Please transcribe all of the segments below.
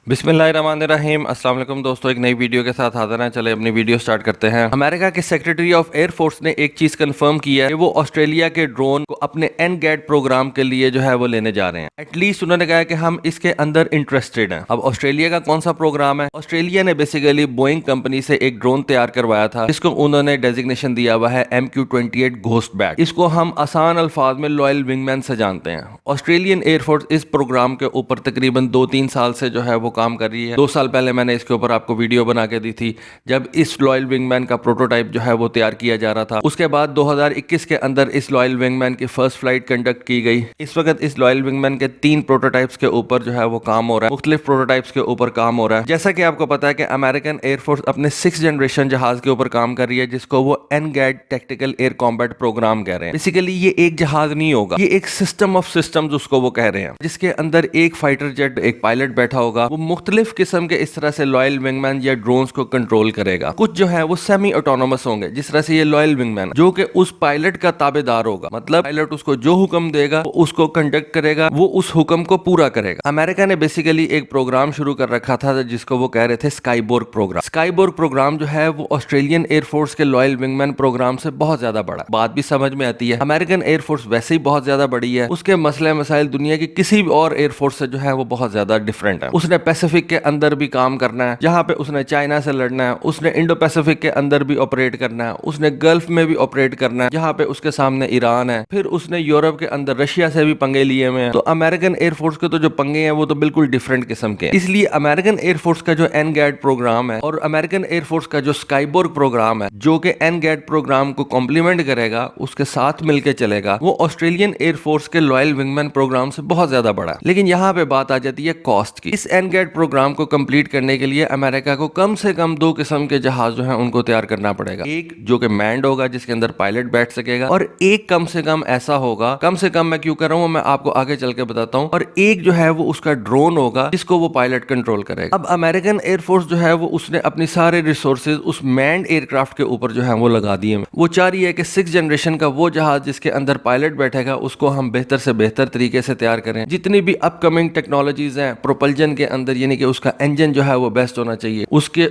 बिस्मिल्लाहिर्रहमानिर्रहीम। अस्सलाम वालेकुम दोस्तों, एक नई वीडियो के साथ हाजिर हैं। चले अपनी वीडियो स्टार्ट करते हैं। अमेरिका के सेक्रेटरी ऑफ एयर फोर्स ने एक चीज कंफर्म किया है कि वो ऑस्ट्रेलिया के ड्रोन को अपने एनगैड प्रोग्राम के लिए जो है वो लेने जा रहे हैं। एटलीस्ट उन्होंने कहा कि हम इसके अंदर इंटरेस्टेड हैं। अब ऑस्ट्रेलिया का कौन सा प्रोग्राम है? ऑस्ट्रेलिया ने बेसिकली बोइंग कंपनी से एक ड्रोन तैयार करवाया था, जिसको उन्होंने डेजिग्नेशन दिया हुआ है MQ-28 घोस्ट बैट। इसको हम आसान अल्फाज में लॉयल विंगमैन से जानते हैं। ऑस्ट्रेलियन एयरफोर्स इस प्रोग्राम के ऊपर तकरीबन 2-3 साल से जो है वो काम कर रही है। 2 साल पहले मैंने इसके ऊपर आपको वीडियो बना के दी थी, जब इस लॉयल विंगमैन का प्रोटोटाइप जो है वो तैयार किया जा रहा था। उसके बाद 2021 के अंदर इस लॉयल विंगमैन की फर्स्ट फ्लाइट कंडक्ट की गई। इस वक्त इस लॉयल विंगमैन के 3 प्रोटोटाइप्स के ऊपर जो है वो काम हो रहा है, मुख्तलिफ प्रोटोटाइप्स के ऊपर काम हो रहा है। जैसा कि आपको पता है कि अमेरिकन एयरफोर्स अपने 6th जनरेशन जहाज के ऊपर काम कर रही है, जिसको वो एनगैड टैक्टिकल एयर कॉम्बैट प्रोग्राम कह रहे हैं। बेसिकली ये एक जहाज नहीं होगा, ये एक सिस्टम ऑफ सिस्टम्स उसको वो कह रहे हैं, जिसके अंदर एक फाइटर जेट, एक पायलट बैठा होगा। वो मुख्तलिफ किस्म के इस तरह से लॉयल विंगमैन या ड्रोन्स को कंट्रोल करेगा। कुछ जो है वो सेमी ऑटोनोमस होंगे, जिस तरह से ये लॉयल विंगमैन जो कि उस पायलट का ताबेदार होगा, मतलब पायलट उसको जो हुक्म देगा वो उसको कंडक्ट करेगा, वो उस हुक्म को पूरा करेगा। अमेरिका ने बेसिकली एक प्रोग्राम शुरू कर रखा था जिसको वो कह रहे थे स्काईबोर्ग प्रोग्राम। स्काईबोर्ग प्रोग्राम जो है वो ऑस्ट्रेलियन एयरफोर्स के लॉयल विंगमैन प्रोग्राम से बहुत ज्यादा बड़ा। बात भी समझ में आती है, अमेरिकन एयरफोर्स वैसे ही बहुत ज्यादा बड़ी है, उसके मसले मसाइल दुनिया की किसी भी और एयरफोर्स से जो है वो बहुत ज्यादा डिफरेंट है। उसने पैसिफिक के अंदर भी काम करना है, जहां पे उसने चाइना से लड़ना है। उसने इंडो पैसिफिक के अंदर भी ऑपरेट करना है। उसने गल्फ में भी ऑपरेट करना है, जहां पे उसके सामने ईरान है। फिर उसने यूरोप के अंदर रशिया से भी पंगे लिए हुए हैं। तो अमेरिकन एयरफोर्स के तो जो पंगे हैं वो तो बिल्कुल डिफरेंट किस्म के हैं। इसलिए अमेरिकन एयरफोर्स का जो एनगैड प्रोग्राम है और अमेरिकन एयरफोर्स का जो स्काईबोर्ग प्रोग्राम है, जो कि एनगैड प्रोग्राम को कॉम्प्लीमेंट करेगा, उसके साथ मिलकर चलेगा, वो ऑस्ट्रेलियन एयरफोर्स के लॉयल विंगमैन प्रोग्राम से बहुत ज्यादा बड़ा। लेकिन यहाँ पे बात आ जाती है कॉस्ट की। इस एनगैड प्रोग्राम को कंप्लीट करने के लिए अमेरिका को कम से कम 2 किस्म के जहाज जो है उनको तैयार करना पड़ेगा। एक जो कि मैंड होगा, जिसके अंदर पायलट बैठ सकेगा, और एक कम से कम ऐसा होगा, कम से कम मैं क्यों कर रहा हूँ मैं आपको आगे चल के बताता हूँ, और एक जो है वो उसका ड्रोन होगा जिसको वो पायलट कंट्रोल करेगा। अब अमेरिकन एयरफोर्स जो है वो उसने अपनी सारे रिसोर्सेज उस मैंड एयरक्राफ्ट के ऊपर जो है वो लगा दिए। वो चाह रही है कि 6th जनरेशन का वो जहाज जिसके अंदर पायलट बैठेगा उसको हम बेहतर से बेहतर तरीके से तैयार करें। जितनी भी अपकमिंग टेक्नोलॉजीज हैं प्रोपल्जन के अंदर, यानी कि उसका इंजन जो है वो बेस्ट होना चाहिए,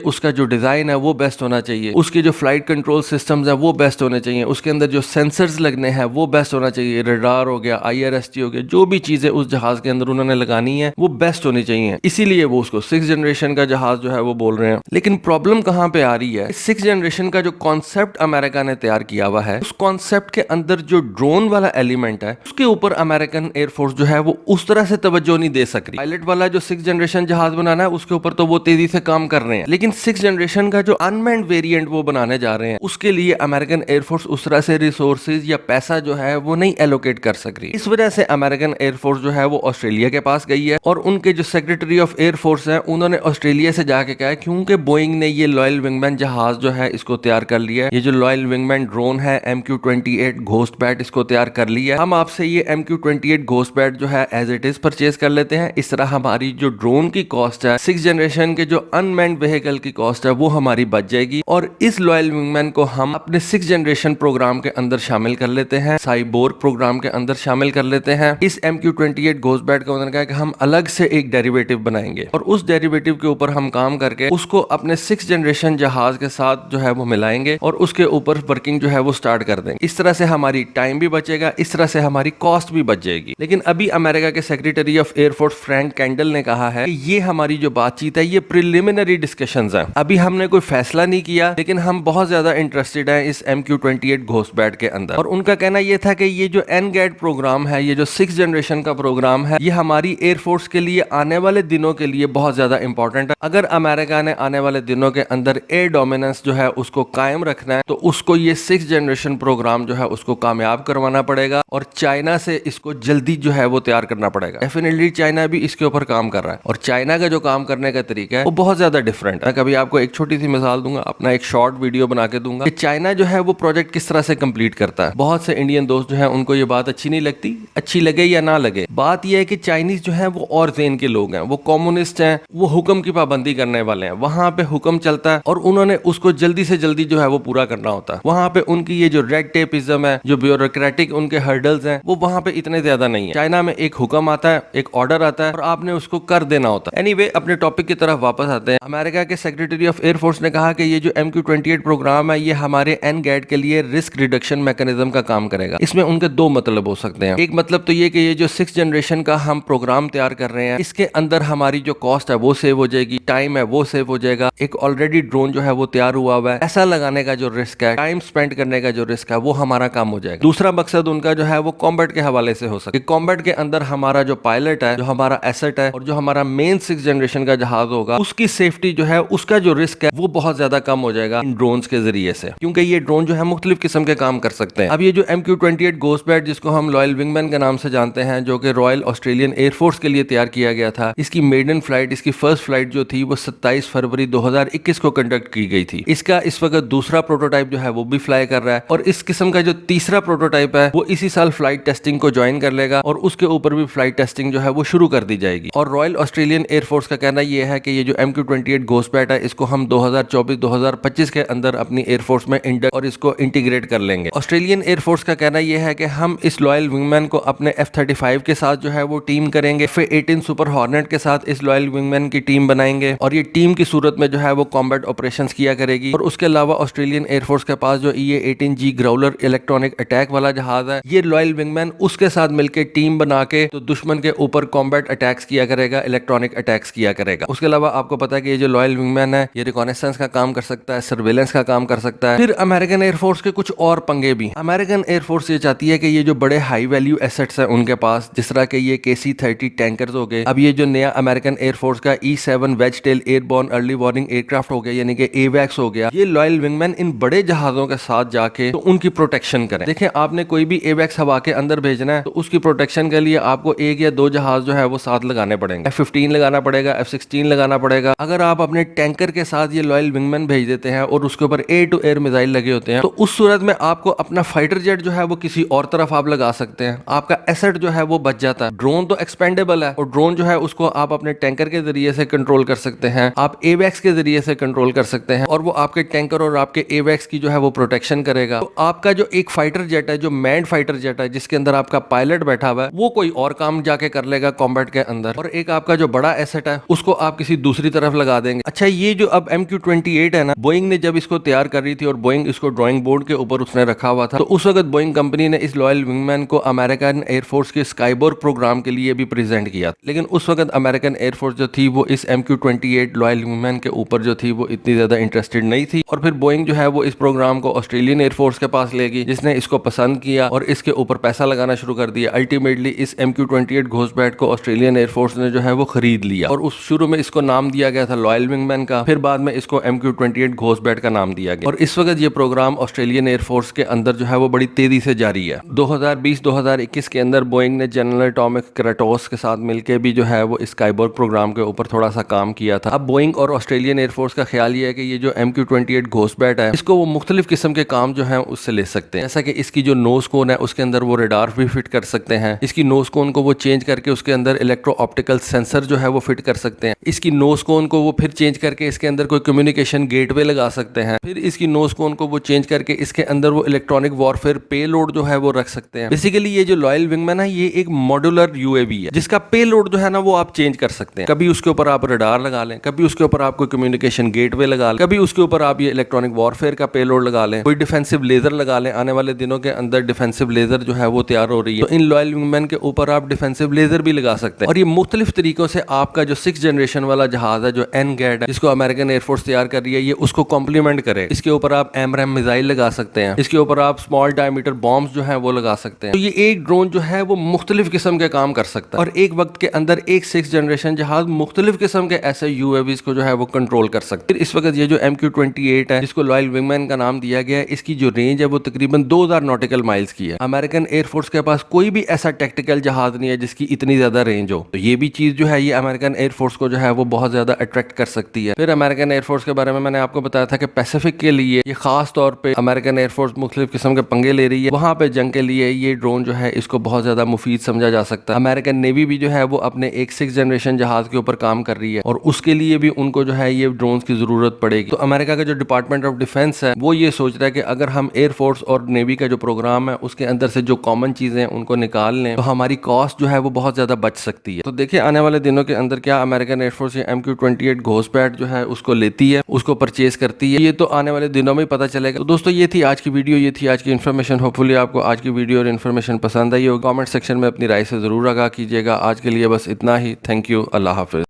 उसका जो डिजाइन है वो बेस्ट होना चाहिए, उसके जो फ्लाइट कंट्रोल सिस्टम्स हैं वो बेस्ट होने चाहिए, उसके अंदर जो सेंसर्स लगने हैं वो बेस्ट होना चाहिए, रडार हो गया, IRST हो गया, जो भी चीजें उस जहाज के अंदर उन्होंने लगानी है वो बेस्ट होनी चाहिए। इसीलिए वो उसको 6th जनरेशन का जहाज जो है वो बोल रहे हैं। लेकिन प्रॉब्लम कहां पे आ रही है? 6th जनरेशन का जो कॉन्सेप्ट अमेरिका ने तैयार किया हुआ है, उस कॉन्सेप्ट के अंदर जो ड्रोन वाला एलिमेंट है, उसके ऊपर अमेरिकन एयरफोर्स जो है वो उस तरह से तवज्जो नहीं दे सक रही। पायलट वाला जो 6th जनरेशन जहाज बनाना है उसके ऊपर तो वो तेजी से काम कर रहे हैं, लेकिन 6th जनरेशन का जो अनमैन्ड वेरिएंट वो बनाने जा रहे हैं, उसके लिए अमेरिकन एयरफोर्स उस तरह से रिसोर्सेज या पैसा जो है वो नहीं एलोकेट कर सक रही। इस वजह से अमेरिकन एयरफोर्स जो है वो ऑस्ट्रेलिया के पास गई है, और उनके जो सेक्रेटरी ऑफ एयरफोर्स है उन्होंने ऑस्ट्रेलिया से जाके कहा, क्योंकि बोइंग ने ये लॉयल विंगमैन जहाज जो है इसको तैयार कर लिया है, ये जो लॉयल विंगमैन ड्रोन है MQ-28 घोस्ट बैट इसको तैयार कर लिया है, हम आपसे ये MQ-28 घोस्ट बैट जो है एज इट इज परचेज कर लेते हैं। इस तरह हमारी जो ड्रोन की कॉस्ट है, 6th जनरेशन के जो अनमैन्ड व्हीकल की कॉस्ट है वो हमारी बच जाएगी, और इस लॉयल विंगमैन को हम अपने 6th जनरेशन प्रोग्राम के अंदर शामिल कर लेते हैं, स्काईबोर्ग प्रोग्राम के अंदर शामिल कर लेते हैं। इस MQ-28 घोस्ट बैट का उन्होंने कहा कि हम अलग से एक डेरिवेटिव बनाएंगे, और उस डेरिवेटिव के ऊपर हम काम करके उसको अपने 6th जनरेशन जहाज के साथ जो है वो मिलाएंगे, और उसके ऊपर वर्किंग जो है वो स्टार्ट कर देंगे। इस तरह से हमारी टाइम भी बचेगा, इस तरह से हमारी कॉस्ट भी बच जाएगी। लेकिन अभी अमेरिका के secretary of air force Frank candle ने कहा है कि ये हमारी जो बातचीत है ये प्रिलिमिनरी डिस्कशंस हैं, अभी हमने कोई फैसला नहीं किया, लेकिन हम बहुत ज्यादा इंटरेस्टेड हैं इस MQ-28 घोस्ट बैट के अंदर। और उनका कहना यह था कि ये जो एनगैड प्रोग्राम है, ये जो 6th जनरेशन का प्रोग्राम है, ये हमारी एयरफोर्स के लिए आने वाले दिनों के लिए बहुत ज्यादा इंपॉर्टेंट है। अगर अमेरिका ने आने वाले दिनों के अंदर एयर डोमिनेंस जो है उसको कायम रखना है, तो उसको ये 6th जनरेशन प्रोग्राम जो है उसको कामयाब करवाना पड़ेगा, और चाइना से इसको जल्दी जो है वो तैयार करना पड़ेगा। डेफिनेटली चाइना भी इसके ऊपर काम कर रहा है, और चाइना का जो काम करने का तरीका है वो बहुत ज्यादा डिफरेंट है। कभी आपको एक छोटी सी मिसाल दूंगा, अपना एक शॉर्ट वीडियो बना के दूंगा कि चाइना जो है वो प्रोजेक्ट किस तरह से कंप्लीट करता है। बहुत से इंडियन दोस्त जो है उनको ये बात अच्छी नहीं लगती, अच्छी लगे या ना लगे, बात यह है कि चाइनीज जो है वो और ज़ेन के लोग हैं, वो कम्युनिस्ट हैं, वो हुक्म की पाबंदी करने वाले हैं। वहां पे हुक्म चलता है और उन्होंने उसको जल्दी से जल्दी जो है वो पूरा करना होता है। वहां पे उनकी ये जो रेड टेपिज्म है, जो ब्यूरोक्रेटिक उनके हर्डल्स हैं, वो वहां पे इतने ज्यादा नहीं है। चाइना में एक हुक्म आता है, एक ऑर्डर आता है, और आपने उसको कर देना होता होता है। एनीवे, अपने टॉपिक की तरफ वापस आते हैं। अमेरिका के सेक्रेटरी ऑफ एयर फोर्स ने कहा कि ये जो MQ-28 प्रोग्राम है ये हमारे NGAD के लिए रिस्क रिडक्शन मैकेनिज्म का काम करेगा। इसमें उनके दो मतलब हो सकते हैं। एक मतलब तो ये कि ये जो 6th जनरेशन का हम प्रोग्राम तैयार कर रहे हैं इसके अंदर हमारी जो कॉस्ट है वो सेव हो जाएगी, टाइम है वो सेव हो जाएगा। एक ऑलरेडी ड्रोन जो है वो तैयार हुआ हुआ है, ऐसा लगाने का जो रिस्क है, टाइम स्पेंड करने का जो रिस्क है वो हमारा काम हो जाएगा। दूसरा मकसद उनका जो है वो कॉम्बैट के हवाले से हो सकता है। कॉम्बैट के अंदर हमारा जो पायलट है, जो हमारा एसेट है और जो हमारा मेन 6th जनरेशन का जहाज होगा उसकी सेफ्टी जो है, उसका जो रिस्क है वो बहुत ज्यादा कम हो जाएगा इन ड्रोन्स के जरिए से, क्योंकि ये ड्रोन जो है मुख्तलिफ किस्म के काम कर सकते हैं। अब ये जो MQ-28 घोस्टबैट जिसको हम लॉयल विंगमैन के नाम से जानते हैं, जो कि रॉयल ऑस्ट्रेलियन एयरफोर्स के लिए तैयार किया गया था, इसकी मेडन फ्लाइट, इसकी फर्स्ट फ्लाइट जो थी वो 27 फरवरी 2021 को कंडक्ट की गई थी। इसका इस वक्त दूसरा प्रोटोटाइप जो है वो भी फ्लाई कर रहा है और इस किस्म का जो तीसरा प्रोटोटाइप है वो इसी साल फ्लाइट टेस्टिंग को ज्वाइन कर लेगा और उसके ऊपर भी फ्लाइट टेस्टिंग जो है वो शुरू कर दी जाएगी। और रॉयल ऑस्ट्रेलियन एयरफोर्स का कहना यह है कि ये जो MQ-28 घोस्टबैट है इसको हम 2024-2025 के अंदर अपनी एयरफोर्स में इंडक्ट और इसको इंटीग्रेट कर लेंगे। ऑस्ट्रेलियन एयरफोर्स का कहना यह है कि हम इस लॉयल विंगमैन को अपने F-35 के साथ जो है वो टीम करेंगे, F-18 सुपर हॉर्नेट के साथ इस लॉयल विंगमैन की टीम बनाएंगे और ये टीम की सूरत में जो है वो कॉम्बैट ऑपरेशंस किया करेगी। और उसके अलावा ऑस्ट्रेलियन एयरफोर्स के पास जो EA-18G ग्राउलर इलेक्ट्रॉनिक अटैक वाला जहाज है, ये लॉयल विंगमैन उसके साथ मिलकर टीम बना के तो दुश्मन के ऊपर कॉम्बैट अटैक्स किया करेगा, इलेक्ट्रॉनिक अटैक्स किया करेगा। उसके अलावा आपको पता है कि ये जो लॉयल विंगमैन है ये रिकॉनेसेंस का काम कर सकता है, सर्वेलेंस का काम कर सकता है। फिर अमेरिकन एयरफोर्स के कुछ और पंगे भी। अमेरिकन एयरफोर्स ये चाहती है कि ये जो बड़े हाई वैल्यू एसेट्स हैं उनके पास, जिस तरह के ये KC-30 टैंकर्स हो गए, अब ये जो नया अमेरिकन एयरफोर्स का E-7 wedgetail airborne early warning aircraft हो गया यानी कि AWACS हो गया, ये लॉयल विंगमैन इन बड़े जहाजों के साथ जाके तो उनकी प्रोटेक्शन करें। देखें, आपने कोई भी AWACS हवा के अंदर भेजना है तो उसकी प्रोटेक्शन के लिए आपको एक या दो जहाज जो है वो साथ लगाने पड़ेंगे। F-15 लगाना पड़ेगा, F-16 लगाना पड़ेगा। अगर आप अपने टैंकर के साथ ये लॉयल विंगमैन भेज देते हैं और उसके ऊपर एयर टू एयर मिसाइल लगे होते हैं तो उस सूरत में आपको अपना फाइटर जेट जो है वो किसी और तरफ आप लगा सकते हैं, आपका एसेट जो है वो बच जाता है। ड्रोन तो एक्सपेंडेबल है और ड्रोन जो है उसको आप अपने टैंकर के जरिए से कंट्रोल कर सकते हैं, आप AWACS के जरिए से कंट्रोल कर सकते हैं और वो आपके टैंकर और आपके AWACS की जो है वो प्रोटेक्शन करेगा। तो आपका जो एक फाइटर जेट है, जो मैन्ड फाइटर जेट है जिसके अंदर आपका पायलट बैठा हुआ है, वो कोई और काम जाके कर लेगा कॉम्बैट के अंदर, और एक आपका जो बड़ा एसेट है उसको आप किसी दूसरी तरफ लगा देंगे। अच्छा, ये जो अब MQ-28 है ना, बोइंग ने जब इसको तैयार कर रही थी और बोइंग इसको ड्राइंग बोर्ड के ऊपर उसने रखा हुआ था, तो उस वक्त बोइंग कंपनी ने इस लॉयल विंगमैन को अमेरिकन एयरफोर्स के स्काईबोर्ग प्रोग्राम के लिए भी प्रेजेंट किया। लेकिन उस वक्त अमेरिकन एयरफोर्स जो थी वो इस MQ-28 लॉयल विंगमैन के ऊपर जो थी वो इतनी ज्यादा इंटरेस्टेड नहीं थी और फिर बोइंग जो है वो इस प्रोग्राम को ऑस्ट्रेलियन एयरफोर्स के पास ले गई, जिसने इसको पसंद किया और इसके ऊपर पैसा लगाना शुरू कर दिया। अल्टीमेटली इस MQ-28 घोस्टबैट को ऑस्ट्रेलियन एयरफोर्स ने जो है वो खरीद लिया और उस शुरू में इसको नाम दिया गया था लॉयल विंगमैन का, फिर बाद में इसको MQ-28 घोस्टबैट का नाम दिया गया। और इस वक्त ये प्रोग्राम ऑस्ट्रेलियन एयरफोर्स के अंदर जो है वो बड़ी तेजी से जारी है। 2020-2021 के अंदर बोइंग ने जनरल एटॉमिक क्रेटोस के साथ मिलकर भी जो है वो स्काईबोर्ग प्रोग्राम के ऊपर थोड़ा सा काम किया था। अब बोइंग और ऑस्ट्रेलियन एयरफोर्स का ख्याल ये है कि ये जो MQ-28 घोस्टबैट है इसको वो मुख्तलिफ किस्म के काम जो है उससे ले सकते हैं, जैसा कि इसकी जो नोज कोन है उसके अंदर वो रेडार भी फिट कर सकते हैं, इसकी नोज कोन को वो चेंज करके उसके अंदर इलेक्ट्रो ऑप्टिकल सेंसर जो है वो फिट कर सकते हैं, इसकी नोज कोन को वो फिर चेंज करके इसके अंदर कोई कम्युनिकेशन गेटवे लगा सकते हैं, फिर इसकी नोज कोन को वो चेंज करके इसके अंदर वो इलेक्ट्रॉनिक वॉरफेयर पेलोड जो है वो रख सकते हैं। बेसिकली ये जो लॉयल विंगमैन है ये एक मॉड्यूलर UAV है जिसका पेलोड जो है ना वो आप चेंज कर सकते हैं। कभी उसके ऊपर आप रडार लगा लें, कभी उसके ऊपर आप कोई कम्युनिकेशन गेटवे लगा लें, कभी उसके ऊपर आप ये इलेक्ट्रॉनिक वॉरफेयर का पेलोड लगा लें, कोई डिफेंसिव लेजर लगा लें। आने वाले दिनों के अंदर डिफेंसिव लेजर जो है वो तैयार हो रही है, तो इन लॉयल विंगमैन के ऊपर आप डिफेंसिव लेजर भी लगा सकते हैं। और ये मुख्तलिफ तरीकों से आपका जो 6th जनरेशन वाला जहाज है जो NGAD है जिसको अमेरिकन एयरफोर्स तैयार कर रही है ये उसको कॉम्प्लीमेंट करे। इसके ऊपर आप AMRAAM मिसाइल लगा सकते हैं, इसके ऊपर आप स्मॉल डायमीटर बॉम्ब्स जो है वो लगा सकते हैं। तो ये एक ड्रोन जो है वो मुख्तलिफ किस्म के काम कर सकता है और एक वक्त के अंदर एक 6th जनरेशन जहाज मुख्तलिफ किस्म के ऐसे UAVs को जो है वो कंट्रोल कर सकते हैं। इस वक्त ये जो MQ-28 है जिसको लॉयल विंगमैन का नाम दिया गया है, इसकी जो रेंज है वो तकरीबन 2000 नॉटिकल माइल्स की है। अमेरिकन एयरफोर्स के पास कोई भी ऐसा टेक्टिकल जहाज नहीं है जिसकी इतनी ज्यादा रेंज हो, तो ये भी चीज जो है ये अमेरिकन एयरफोर्स को जो है वो बहुत ज्यादा अट्रैक्ट कर सकती है। फिर अमेरिकन एयरफोर्स के बारे में मैंने आपको बताया था कि पैसिफिक के लिए ये खास तौर पे अमेरिकन एयरफोर्स मुख्तलिफ किस्म के पंगे ले रही है, वहां पे जंग के लिए ये ड्रोन जो है इसको बहुत ज्यादा मुफीद समझा जा सकता है। अमेरिकन नेवी भी जो है वो अपने एक 6th जनरेशन जहाज के ऊपर काम कर रही है और उसके लिए भी उनको जो है ये ड्रोन्स की जरूरत पड़ेगी। तो अमेरिका का जो डिपार्टमेंट ऑफ डिफेंस है वो ये सोच रहा है कि अगर हम एयरफोर्स और नेवी का जो प्रोग्राम है उसके अंदर से जो कॉमन चीजें उनको निकाल लें तो हमारी कॉस्ट जो है वो बहुत ज्यादा बच सकती है। तो देखिए आने वाले दिनों کے اندر کیا امریکن ایئر فورس یہ MQ-28 گھوسٹ پیڈ جو ہے اس کو لیتی ہے, اس کو پرچیز کرتی ہے, یہ تو آنے والے دنوں میں پتہ چلے گا. تو دوستو یہ تھی آج کی ویڈیو, یہ تھی آج کی انفارمیشن. ہوپفلی آپ کو آج کی ویڈیو اور انفارمیشن پسند آئی ہو. کامنٹ سیکشن میں اپنی رائے سے ضرور آگاہ کیجیے گا. آج کے لیے بس اتنا ہی. Thank you. اللہ حافظ.